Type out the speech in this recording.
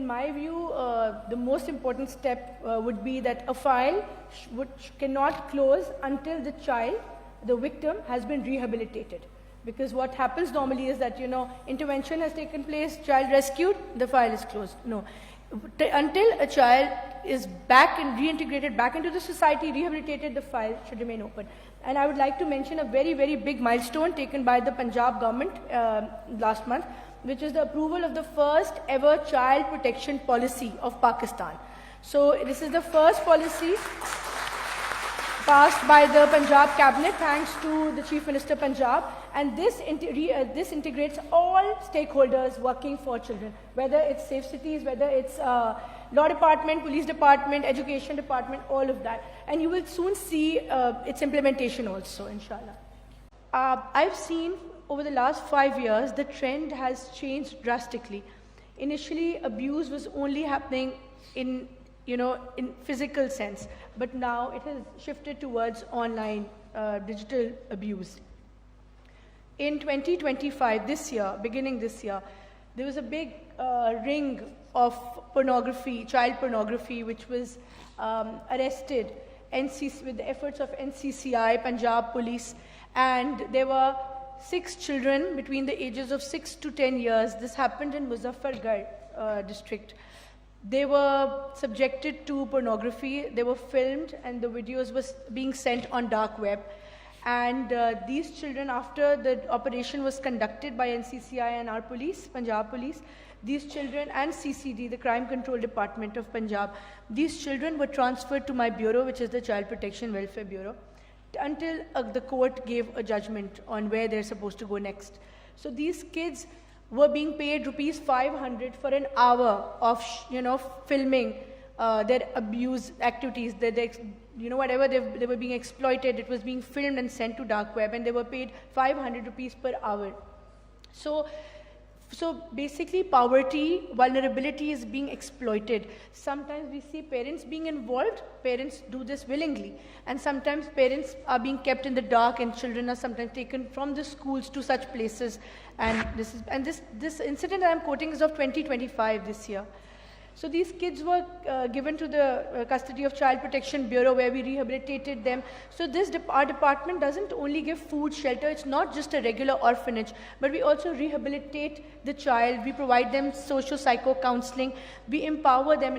in my view, the most important step would be that a file cannot close until the child, the victim, has been rehabilitated. Because what happens normally is that, intervention has taken place, child rescued, the file is closed. No. Until a child is back and reintegrated back into the society, rehabilitated, the file should remain open. And I would like to mention a very, very big milestone taken by the Punjab government last month, which is the approval of the first ever child protection policy of Pakistan. So this is the first policy passed by the Punjab cabinet thanks to the Chief Minister Punjab, and this integrates all stakeholders working for children, whether it's Safe Cities, whether it's Law Department, Police Department, Education Department, all of that. And you will soon see its implementation also, inshallah. I've seen over the last 5 years, the trend has changed drastically. Initially, abuse was only happening in physical sense, but now it has shifted towards online digital abuse. In 2025, beginning this year, there was a big ring of pornography, child pornography, which was arrested with the efforts of NCCI, Punjab Police, and there were 6 children between the ages of 6 to 10 years. This happened in Muzaffargarh district. They were subjected to pornography, they were filmed, and the videos were being sent on dark web. And these children, after the operation was conducted by NCCI and our police, Punjab Police, these children and CCD, the Crime Control Department of Punjab, these children were transferred to my bureau, which is the Child Protection Welfare Bureau, until the court gave a judgment on where they're supposed to go next. So these kids were being paid rupees 500 for an hour of, filming their abuse activities. Whatever they were being exploited, it was being filmed and sent to dark web, and they were paid 500 rupees per hour. So basically, poverty, vulnerability is being exploited. Sometimes we see parents being involved. Parents do this willingly, and sometimes parents are being kept in the dark, and children are sometimes taken from the schools to such places. And this incident I'm quoting is of 2025 this year. So these kids were given to the custody of Child Protection Bureau, where we rehabilitated them. So our department doesn't only give food, shelter, it's not just a regular orphanage, but we also rehabilitate the child, we provide them socio-psycho counseling, we empower them.